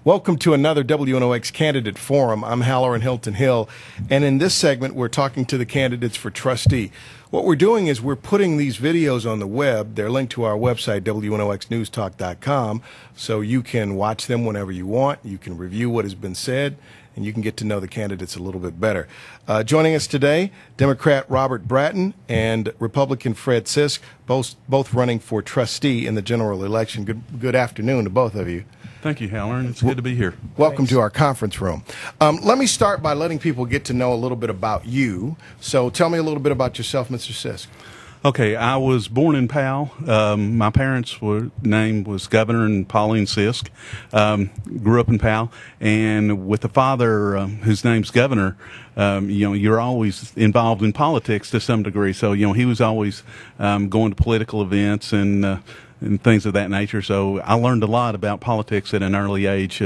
Welcome to another WNOX Candidate Forum. I'm Halloran Hilton Hill, and in this segment, we're talking to the candidates for trustee. What we're doing is we're putting these videos on the web. They're linked to our website, WNOXnewstalk.com, so you can watch them whenever you want. You can review what has been said, and you can get to know the candidates a little bit better. Joining us today, Democrat Robert Bratton and Republican Fred Sisk, both running for trustee in the general election. Good afternoon to both of you. Thank you, Halloran. It's good to be here. Welcome to our conference room. Let me start by letting people get to know a little bit about you. So tell me a little bit about yourself, Mr. Sisk. Okay, I was born in Powell. My parents' name was Governor and Pauline Sisk. Grew up in Powell, and with a father whose name's Governor, you're always involved in politics to some degree. So he was always going to political events and things of that nature. So I learned a lot about politics at an early age.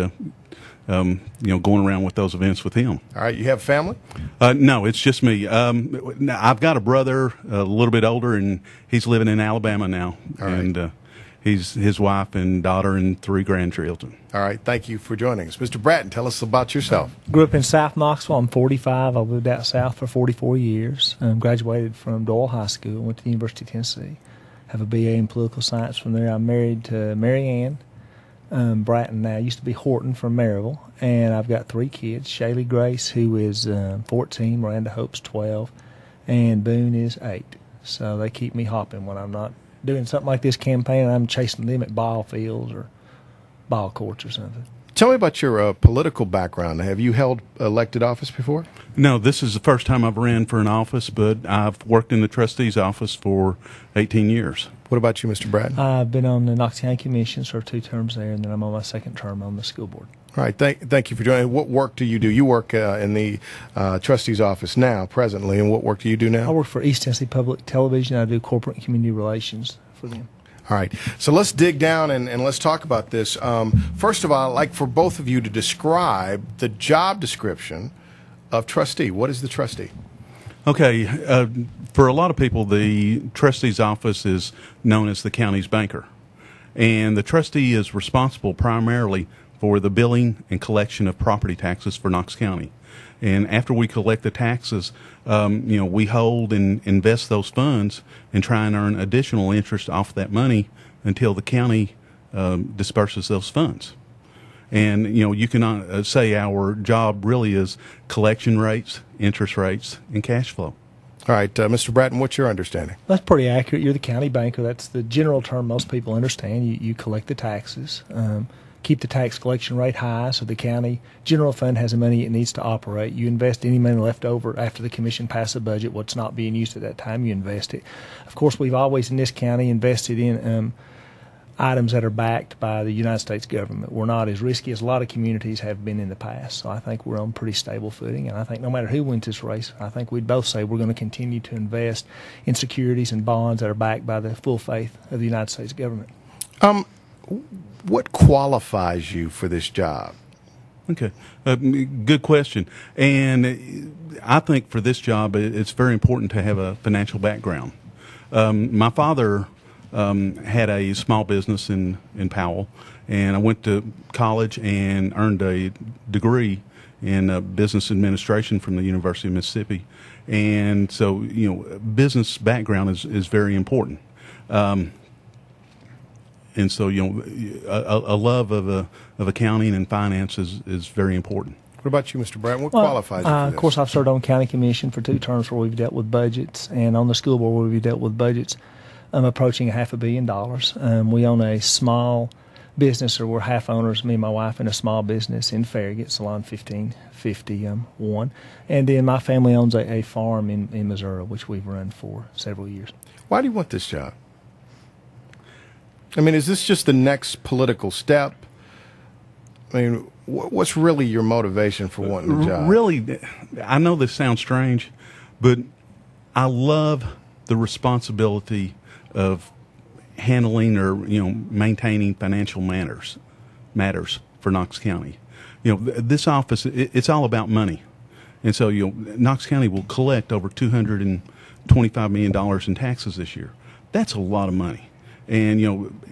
Going around with those events with him. All right, you have family? No, it's just me. I've got a brother a little bit older, and he's living in Alabama now. All right. And he's his wife and daughter and 3 grandchildren. All right, thank you for joining us. Mr. Bratton, tell us about yourself. Grew up in South Knoxville. I'm 45. I lived out south for 44 years. Graduated from Doyle High School. Went to the University of Tennessee. Have a BA in political science from there. I'm married to Mary Ann Bratton now. Used to be Horton from Maryville. And I've got 3 kids. Shaylee Grace, who is 14, Miranda Hope's 12, and Boone is 8. So they keep me hopping when I'm not doing something like this campaign, and I'm chasing them at ball fields or ball courts or something. Tell me about your political background. Have you held elected office before? No, this is the first time I've ran for an office, but I've worked in the trustee's office for 18 years. What about you, Mr. Bratton? I've been on the Knox County Commission, served 2 terms there, and then I'm on my 2nd term on the school board. All right, thank you for joining. What work do you do? You work in the trustee's office now, presently, and what work do you do now? I work for East Tennessee Public Television. I do corporate and community relations for them. All right, so let's dig down and let's talk about this. First of all, I'd like for both of you to describe the job description of trustee. What is the trustee? Okay, for a lot of people, the trustee's office is known as the county's banker. And the trustee is responsible primarily for the billing and collection of property taxes for Knox County. And after we collect the taxes, we hold and invest those funds and try and earn additional interest off that money until the county disperses those funds. And, you can say our job really is collection rates, interest rates, and cash flow. All right, Mr. Bratton, what's your understanding? That's pretty accurate. You're the county banker. That's the general term most people understand. You collect the taxes, keep the tax collection rate high so the county general fund has the money it needs to operate. You invest any money left over after the commission passes a budget. What's not being used at that time, you invest it. Of course, we've always in this county invested in items that are backed by the United States government. We're not as risky as a lot of communities have been in the past. So I think we're on pretty stable footing. And I think no matter who wins this race, I think we'd both say we're going to continue to invest in securities and bonds that are backed by the full faith of the United States government. What qualifies you for this job? Okay, good question. And I think for this job, it's very important to have a financial background. My father had a small business in Powell, and I went to college and earned a degree in business administration from the University of Mississippi. And so, business background is very important. And so, a love of accounting and finance is very important. What about you, Mr. Bratton? What qualifies you for this? Of course, I've served on county commission for 2 terms where we've dealt with budgets, and on the school board where we've dealt with budgets. I'm approaching $500 million. We own a small business, or we're half owners, me and my wife, in a small business in Farragut, Salon 1551. And then my family owns a farm in Missouri, which we've run for several years. Why do you want this job? I mean, is this just the next political step? I mean, what's really your motivation for wanting the job? Really, I know this sounds strange, but I love the responsibility of handling or maintaining financial matters for Knox County. This office, it's all about money, and so Knox County will collect over $225 million in taxes this year. That's a lot of money, and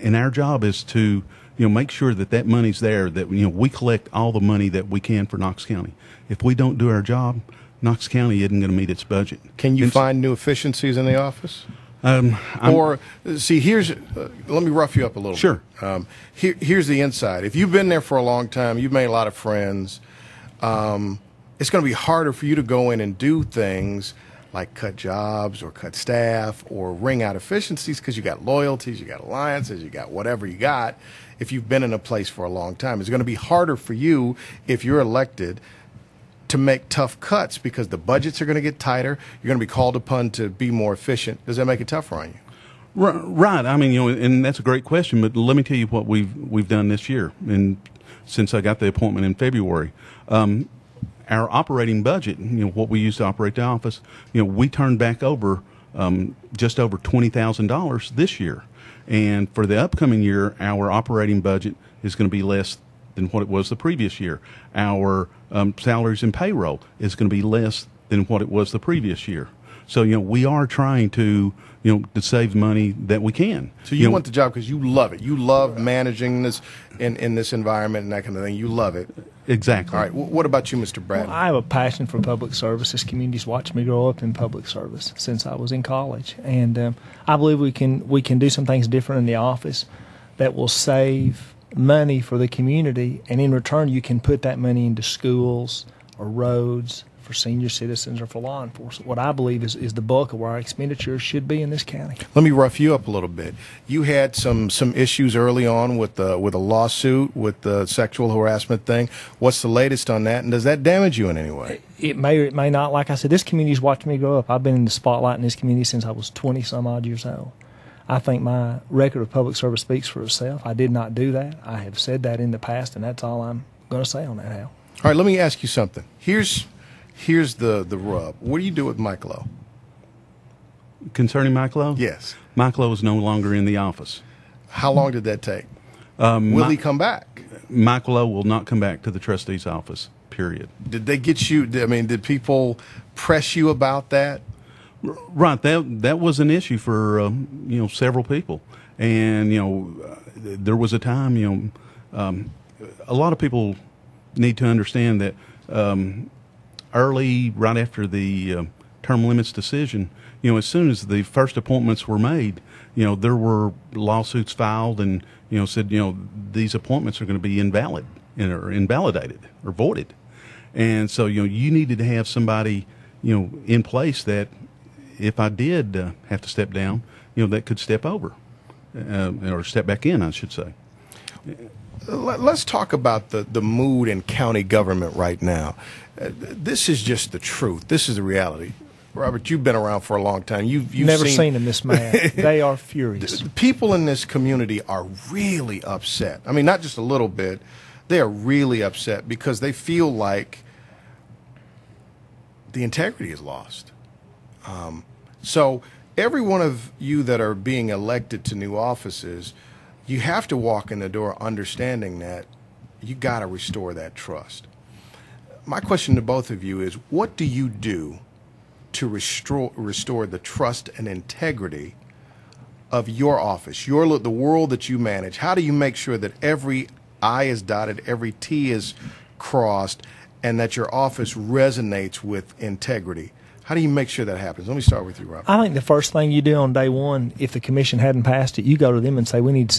and our job is to make sure that that money's there, that, we collect all the money that we can for Knox County. If we don't do our job, Knox County isn't going to meet its budget. Can you find new efficiencies in the office? See, let me rough you up a little Sure. bit. Here's the inside. If you've been there for a long time, you've made a lot of friends, it's going to be harder for you to go in and do things like cut jobs or cut staff or wring out efficiencies because you got loyalties, you got alliances, you got whatever you got. If you've been in a place for a long time, it's going to be harder for you if you're elected to make tough cuts because the budgets are going to get tighter. You're going to be called upon to be more efficient. Does that make it tougher on you? Right. I mean, and that's a great question. But let me tell you what we've done this year, and since I got the appointment in February. Our operating budget, what we use to operate the office, we turned back over just over $20,000 this year. And for the upcoming year, our operating budget is going to be less than what it was the previous year. Our salaries and payroll is going to be less than what it was the previous year. So, we are trying to save money that we can. So you want the job because you love it. You love managing this in this environment and that kind of thing. You love it. Exactly. All right. What about you, Mr. Bratton? Well, I have a passion for public service. This community's watched me grow up in public service since I was in college, and I believe we can do some things different in the office that will save money for the community, and in return, you can put that money into schools or roads for senior citizens or for law enforcement. What I believe is the bulk of where our expenditures should be in this county. Let me rough you up a little bit. You had some issues early on with a lawsuit with the sexual harassment thing. What's the latest on that, and does that damage you in any way? It may or it may not. Like I said, this community's watched me grow up. I've been in the spotlight in this community since I was 20-some-odd years old. I think my record of public service speaks for itself. I did not do that. I have said that in the past, and that's all I'm going to say on that, Hal. All right, let me ask you something. Here's the rub. What do you do with Mike Lowe? Concerning Mike Lowe? Yes. Mike Lowe is no longer in the office. How long did that take? Will he come back? Mike Lowe will not come back to the trustee's office, period. Did they get you, did people press you about that? Right. That was an issue for, several people. And, there was a time, a lot of people need to understand that early, right after the term limits decision, as soon as the first appointments were made, there were lawsuits filed and, said, these appointments are going to be invalid or invalidated or voided. And so, you needed to have somebody, in place that if I did have to step down, that could step over or step back in, I should say. Let's talk about the mood in county government right now. This is just the truth. This is the reality. Robert, you've been around for a long time. You've never seen them this mad. They are furious. People in this community are really upset. I mean, not just a little bit. They are really upset because they feel like the integrity is lost. So every one of you that are being elected to new offices, you have to walk in the door understanding that you got to restore that trust. My question to both of you is, what do you do to restore the trust and integrity of your office, the world that you manage? How do you make sure that every I is dotted, every T is crossed, and that your office resonates with integrity? How do you make sure that happens? Let me start with you, Robert. I think the first thing you do on day one, if the commission hadn't passed it, you go to them and say, we need to